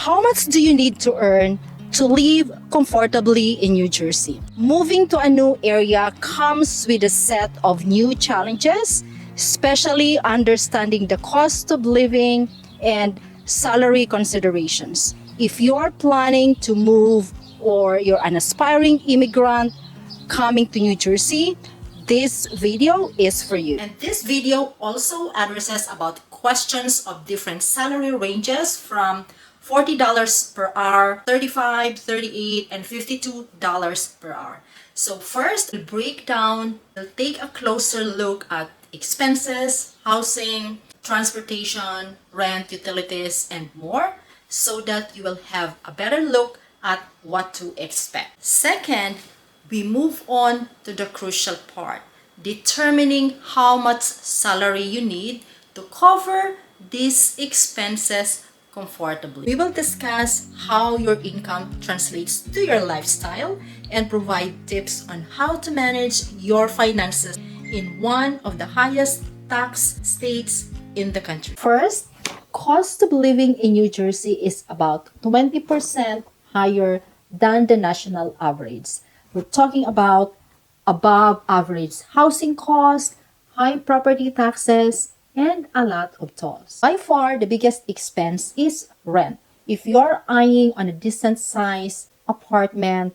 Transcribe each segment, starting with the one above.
How much do you need to earn to live comfortably in New Jersey? Moving to a new area comes with a set of new challenges, especially understanding the cost of living and salary considerations. If you're planning to move or you're an aspiring immigrant coming to New Jersey, this video is for you. And this video also addresses about questions of different salary ranges from $40 per hour, $35, $38, and $52 per hour. So first, we'll break down, we'll take a closer look at expenses, housing, transportation, rent, utilities, and more, so that you will have a better look at what to expect. Second, we move on to the crucial part, determining how much salary you need to cover these expenses comfortably. We will discuss how your income translates to your lifestyle and provide tips on how to manage your finances in one of the highest tax states in the country. First, cost of living in New Jersey is about 20% higher than the national average. We're talking about above average housing costs, high property taxes, and a lot of tolls. By far, the biggest expense is rent. If you're eyeing on a decent size apartment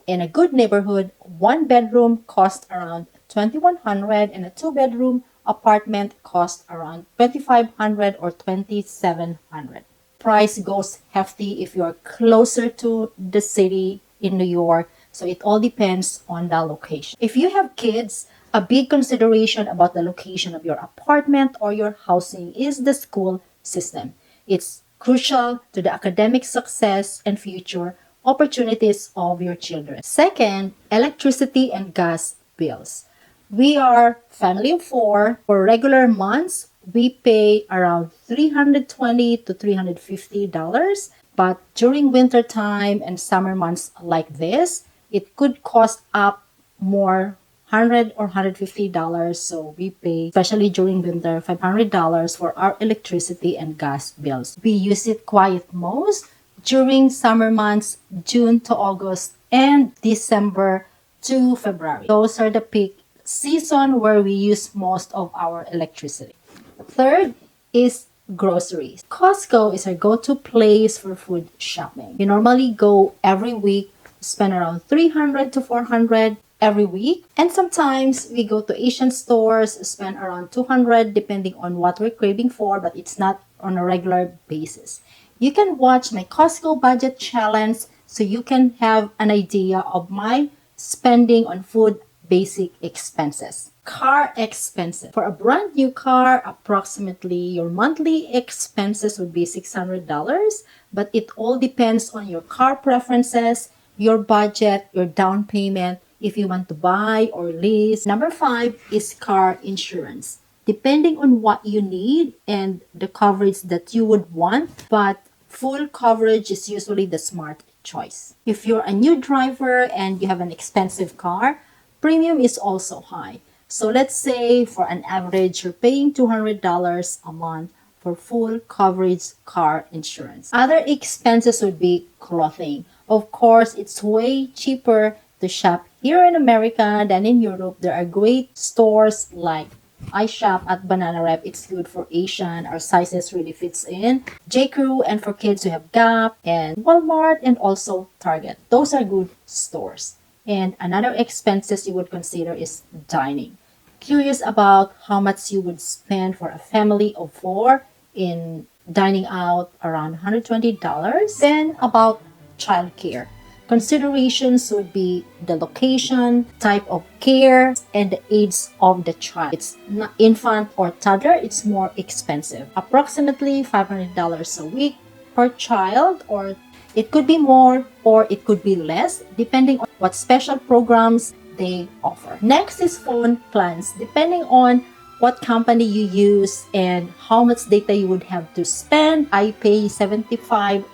in a good neighborhood, one bedroom costs around $2,100 and a two-bedroom apartment costs around $2,500 or $2,700. Price goes hefty if you're closer to the city in New York, so it all depends on the location. If you have kids, a big consideration about the location of your apartment or your housing is the school system. It's crucial to the academic success and future opportunities of your children. Second, electricity and gas bills. We are family of four. For regular months, we pay around $320 to $350, but during winter time and summer months like this, it could cost up more, $100 or $150, so we pay, especially during winter, $500 for our electricity and gas bills. We use it quite most during summer months, June to August, and December to February. Those are the peak season where we use most of our electricity. Third is groceries. Costco is our go-to place for food shopping. We normally go every week, spend around $300 to $400 every week. And sometimes we go to Asian stores, spend around $200 depending on what we're craving for, but it's not on a regular basis. You can watch my Costco budget challenge so you can have an idea of my spending on food basic expenses. Car expenses. For a brand new car, approximately your monthly expenses would be $600, but it all depends on your car preferences, your budget, your down payment, if you want to buy or lease. Number 5 is car insurance. Depending on what you need and the coverage that you would want, but full coverage is usually the smart choice. If you're a new driver and you have an expensive car, premium is also high. So let's say for an average, you're paying $200 a month for full coverage car insurance. Other expenses would be clothing. Of course, it's way cheaper to shop here in America than in Europe. There are great stores like I shop at Banana Rep. It's good for Asian. Our sizes really fits in. J.Crew, and for kids we have Gap and Walmart and also Target. Those are good stores. And another expenses you would consider is dining. Curious about how much you would spend for a family of 4 in dining out, around $120. Then about childcare. Considerations would be the location, type of care, and the age of the child. It's not infant or toddler, it's more expensive. Approximately $500 a week per child, or it could be more or it could be less depending on what special programs they offer. Next is phone plans. Depending on what company you use and how much data you would have to spend, I pay $75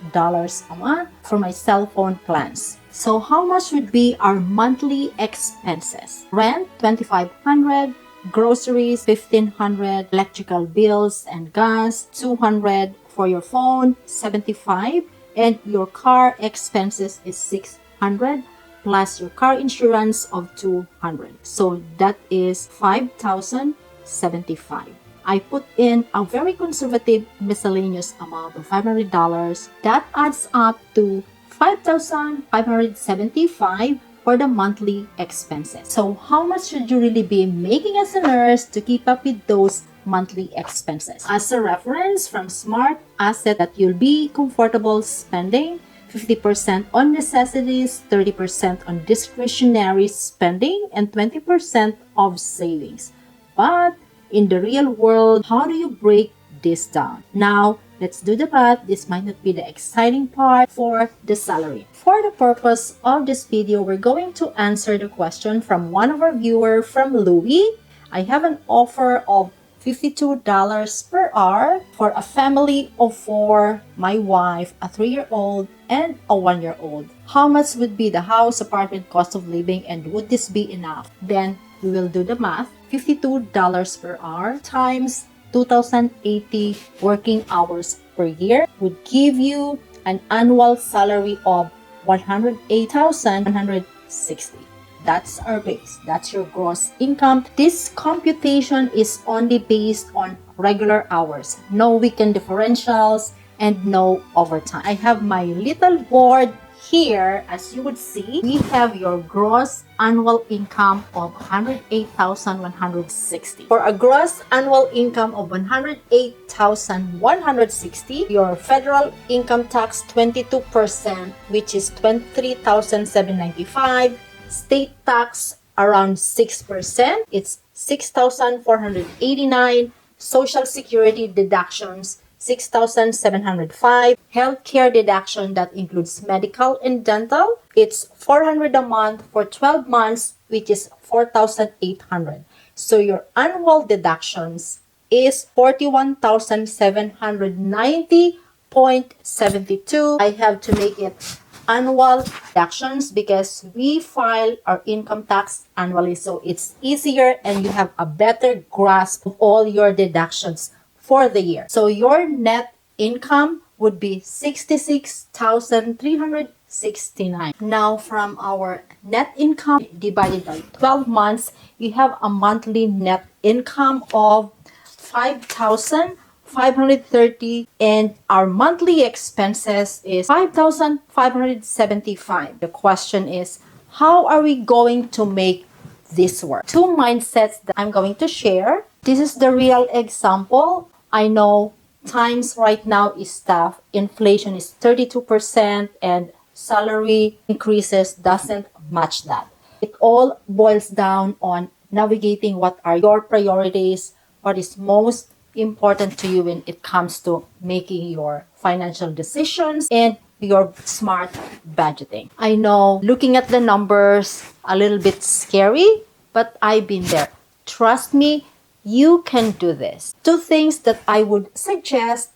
a month for my cell phone plans. So how much would be our monthly expenses? Rent, $2,500. Groceries, $1,500. Electrical bills and gas, $200. For your phone, $75. and your car expenses is 600 plus your car insurance of 200. So that is 5,075. I put in a very conservative miscellaneous amount of $500. That adds up to 5,575 for the monthly expenses. So how much should you really be making as a nurse to keep up with those monthly expenses? As a reference from Smart Asset, that you'll be comfortable spending 50% on necessities, 30% on discretionary spending, and 20% of savings. But in the real world, how do you break this down? Now, let's do the math. This might not be the exciting part for the salary. For the purpose of this video, we're going to answer the question from one of our viewers, from Louis. I have an offer of $52 per hour for a family of 4, my wife, a 3-year-old, and a 1-year-old. How much would be the house, apartment, cost of living, and would this be enough? Then we will do the math. $52 per hour times 2,080 working hours per year would give you an annual salary of $108,160. That's our base. That's your gross income. This computation is only based on regular hours. No weekend differentials and no overtime. I have my little board here. As you would see, we have your gross annual income of $108,160. For a gross annual income of $108,160, your federal income tax 22%, which is $23,795. State tax around 6%, it's $6,489. Social Security deductions $6,705. Healthcare deduction that includes medical and dental, it's $400 a month for 12 months, which is $4,800. So your annual deductions is $41,790.72. I have to make it annual deductions because we file our income tax annually, so it's easier and you have a better grasp of all your deductions for the year. So your net income would be $66,369. Now from our net income divided by 12 months, you have a monthly net income of $5,530, and our monthly expenses is $5,575. The question is, how are we going to make this work? Two mindsets that I'm going to share. This is the real example. I know times right now is tough. Inflation is 32% and salary increases doesn't match that. It all boils down on navigating what are your priorities, what is most important to you when it comes to making your financial decisions and your smart budgeting. I know looking at the numbers a little bit scary, but I've been there. Trust me, you can do this. Two things that I would suggest: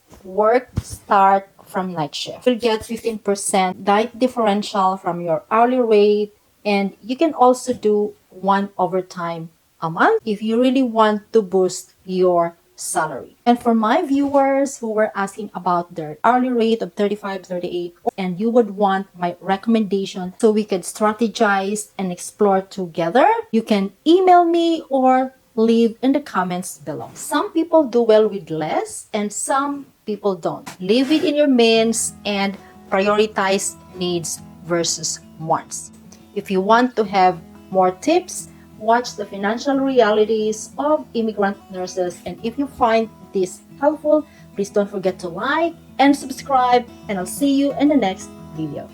start from night shift. You'll get 15% night differential from your hourly rate, and you can also do 1 overtime a month if you really want to boost your salary. And for my viewers who were asking about their hourly rate of 35, 38, and you would want my recommendation so we could strategize and explore together, you can email me or leave in the comments below. Some people do well with less and some people don't. Live within your means and prioritize needs versus wants. If you want to have more tips, watch the financial realities of immigrant nurses. And if you find this helpful, please don't forget to like and subscribe, and I'll see you in the next video.